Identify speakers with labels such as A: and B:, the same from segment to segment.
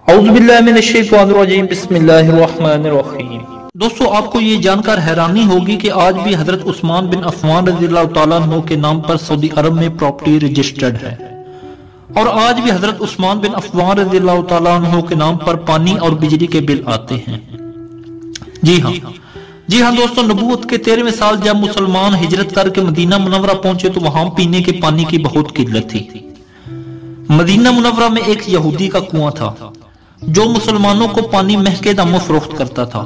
A: اعوذ باللہ من الشیطان الرجیم بسم اللہ الرحمن الرحیم۔ دوستو آپ کو یہ جان کر حیرانی ہوگی کہ آج بھی حضرت عثمان بن عفان رضی اللہ تعالیٰ عنہ کے نام پر سعودی عرب میں پراپرٹی رجسٹرڈ ہے، اور آج بھی حضرت عثمان بن عفان رضی اللہ تعالیٰ عنہ کے نام پر پانی اور بجلی کے بل آتے ہیں۔ جی ہاں دوستو، نبوت کے 13ویں سال جب مسلمان ہجرت کر کے مدینہ منورہ پہنچے تو وہاں پینے کے پانی کی بہت قلت تھی۔ مدینہ منورہ میں ایک یہودی کا کنواں تھا جو مسلمانوں کو پانی مہنگے داموں فروخت کرتا تھا۔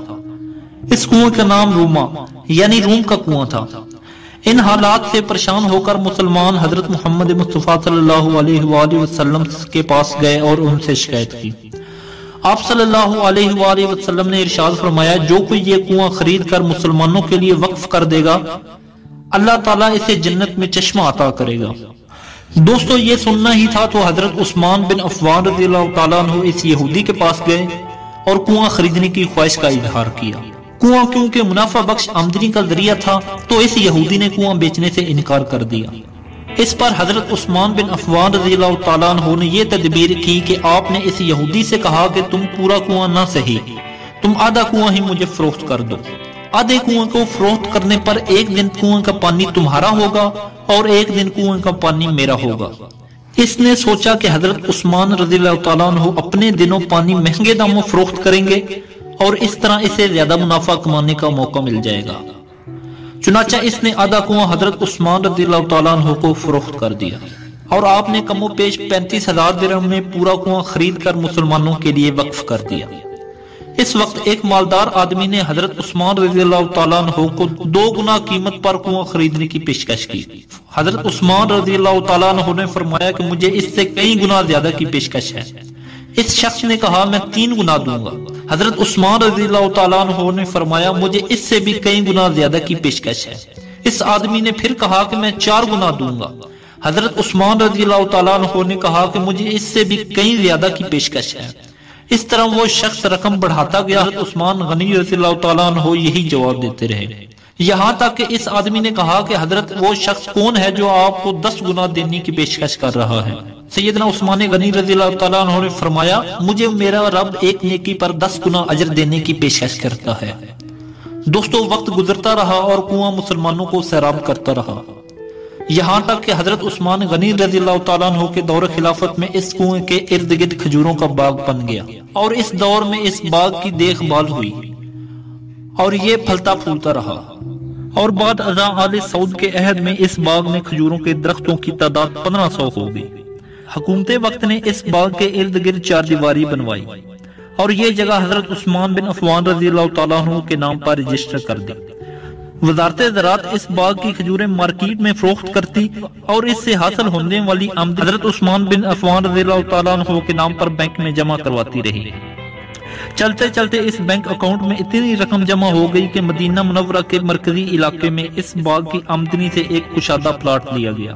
A: اس کنویں کا نام روما یعنی روم کا کنواں تھا۔ ان حالات سے پریشان ہو کر مسلمان حضرت محمد مصطفیٰ صلی اللہ علیہ وآلہ وسلم کے پاس گئے اور ان سے شکایت کی۔ آپ صلی اللہ علیہ وآلہ وسلم نے ارشاد فرمایا، جو کوئی یہ کنواں خرید کر مسلمانوں کے لیے وقف کر دے گا اللہ تعالیٰ اسے جنت میں چشمہ عطا کرے گا۔ دوستو یہ سننا ہی تھا تو حضرت عثمان بن عفان رضی اللہ تعالیٰ عنہ اس یہودی کے پاس گئے اور کنواں خریدنے کی خواہش کا اظہار کیا۔ کنواں کیونکہ منافع بخش آمدنی کا ذریعہ تھا تو اس یہودی نے کنواں بیچنے سے انکار کر دیا۔ اس پر حضرت عثمان بن عفان رضی اللہ تعالیٰ عنہ نے یہ تدبیر کی کہ آپ نے اس یہودی سے کہا کہ تم پورا کنواں نہ سہی، تم آدھا کنواں ہی مجھے فروخت کر دو۔ آدھے کنویں کو فروخت کرنے پر ایک دن کنویں کا پانی تمہارا ہوگا اور ایک دن کنویں کا پانی میرا ہوگا۔ اس نے سوچا کہ حضرت عثمان رضی اللہ تعالیٰ عنہ اپنے دنوں پانی مہنگے داموں فروخت کریں گے اور اس طرح اسے زیادہ منافع کمانے کا موقع مل جائے گا۔ چنانچہ اس نے آدھا کنواں حضرت عثمان رضی اللہ تعالیٰ عنہ کو فروخت کر دیا اور آپ نے کم و پیش 35,000 درہم میں پورا کنواں خرید کر مسلمانوں کے لیے وقف کر دیا۔ اس وقت ایک مالدار آدمی نے حضرت عثمان رضی اللہ تعالیٰ عنہ کو 2 گنا قیمت پر کنواں خریدنے کی پیشکش کی۔ حضرت عثمان رضی اللہ تعالیٰ عنہ نے فرمایا کہ مجھے اس سے کئی گنا زیادہ کی پیشکش ہے۔ اس شخص نے کہا میں 3 گنا دوں گا۔ حضرت عثمان رضی اللہ تعالیٰ عنہ نے فرمایا مجھے اس سے بھی کئی گنا زیادہ کی پیشکش ہے۔ اس آدمی نے پھر کہا کہ میں 4 گنا دوں گا۔ حضرت عثمان رضی اللہ تعالیٰ عنہ نے کہا کہ مجھے اس سے بھی کئی زیادہ کی پیشکش ہے۔ اس طرح وہ شخص رقم بڑھاتا گیا۔ حضرت عثمان غنی رضی اللہ تعالیٰ عنہ یہی جواب دیتے رہے، یہاں تک کہ اس آدمی نے کہا کہ حضرت وہ شخص کون ہے جو آپ کو 10 گنا دینے کی پیشکش کر رہا ہے؟ سیدنا عثمان غنی رضی اللہ تعالیٰ عنہ نے فرمایا مجھے میرا رب ایک نیکی پر 10 گنا اجر دینے کی پیشکش کرتا ہے۔ دوستو وقت گزرتا رہا اور کنواں مسلمانوں کو سیراب کرتا رہا، یہاں تک کہ حضرت عثمان غنی رضی اللہ تعالیٰ عنہ کے دور خلافت میں اس کنویں کے ارد گرد کھجوروں کا باغ بن گیا اور اس دور میں اس باغ کی دیکھ بھال ہوئی اور یہ پھلتا پھولتا رہا، اور بعد ازاں آل سعود کے عہد میں اس باغ میں کھجوروں کے درختوں کی تعداد 1500 ہو گئی۔ حکومت وقت نے اس باغ کے ارد گرد 4 دیواری بنوائی اور یہ جگہ حضرت عثمان بن عفان رضی اللہ تعالیٰ عنہ کے نام پر رجسٹر کر دی۔ وزارت زراعت اس باغ کی کھجوریں مارکیٹ میں فروخت کرتی اور اس سے حاصل ہونے والی آمدنی حضرت عثمان بن عفان رضی اللہ تعالیٰ عنہ کے نام پر بینک میں جمع کرواتی رہی۔ چلتے چلتے اس بینک اکاؤنٹ میں اتنی رقم جمع ہو گئی کہ مدینہ منورہ کے مرکزی علاقے میں اس باغ کی آمدنی سے ایک کشادہ پلاٹ لیا گیا،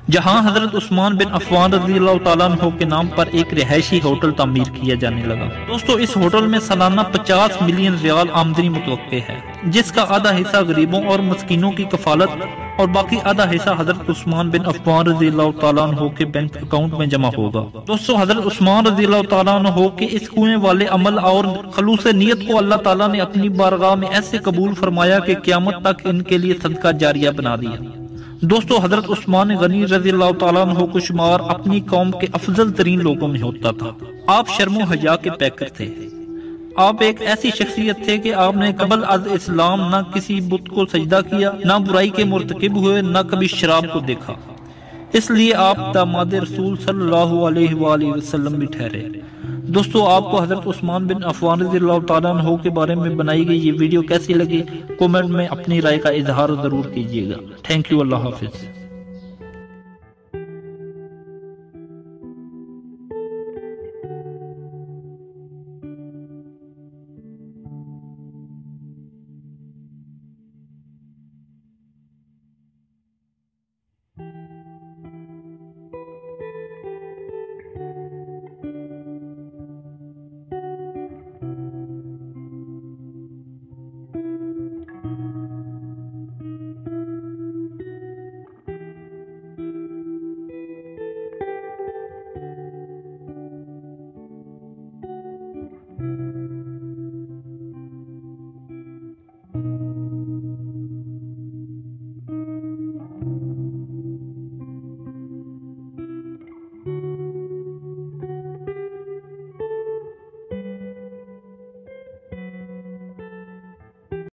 A: جہاں حضرت عثمان بن عفان رضی اللہ تعالیٰ عنہ کے نام پر ایک رہائشی ہوٹل تعمیر کیا جانے لگا۔ دوستو اس ہوٹل میں سالانہ 50 ملین ریال آمدنی متوقع ہے، جس کا آدھا حصہ غریبوں اور مسکینوں کی کفالت اور باقی آدھا حصہ حضرت عثمان بن عفان رضی اللہ تعالیٰ عنہ کے بینک اکاؤنٹ میں جمع ہوگا۔ دوستو حضرت عثمان رضی اللہ تعالیٰ عنہ کے اس کنویں والے عمل اور خلوص نیت کو اللہ تعالیٰ نے اپنی بارگاہ میں ایسے قبول فرمایا کہ قیامت تک ان کے لیے صدقہ جاریہ بنا دیا۔ دوستو حضرت عثمان غنی رضی اللہ تعالیٰ عنہ کو شمار اپنی قوم کے افضل ترین لوگوں میں ہوتا تھا۔ آپ شرم و حیا کے پیکر تھے۔ آپ ایک ایسی شخصیت تھے کہ آپ نے قبل از اسلام نہ کسی بت کو سجدہ کیا، نہ برائی کے مرتکب ہوئے، نہ کبھی شراب کو دیکھا۔ اس لیے آپ داماد رسول صلی اللہ علیہ وآلہ وسلم بھی ٹھہرے۔ دوستو آپ کو حضرت عثمان بن عفان رضی اللہ تعالیٰ عنہ کے بارے میں بنائی گئی یہ ویڈیو کیسی لگی؟ کومنٹ میں اپنی رائے کا اظہار ضرور کیجیے گا۔ تھینک یو، اللہ حافظ۔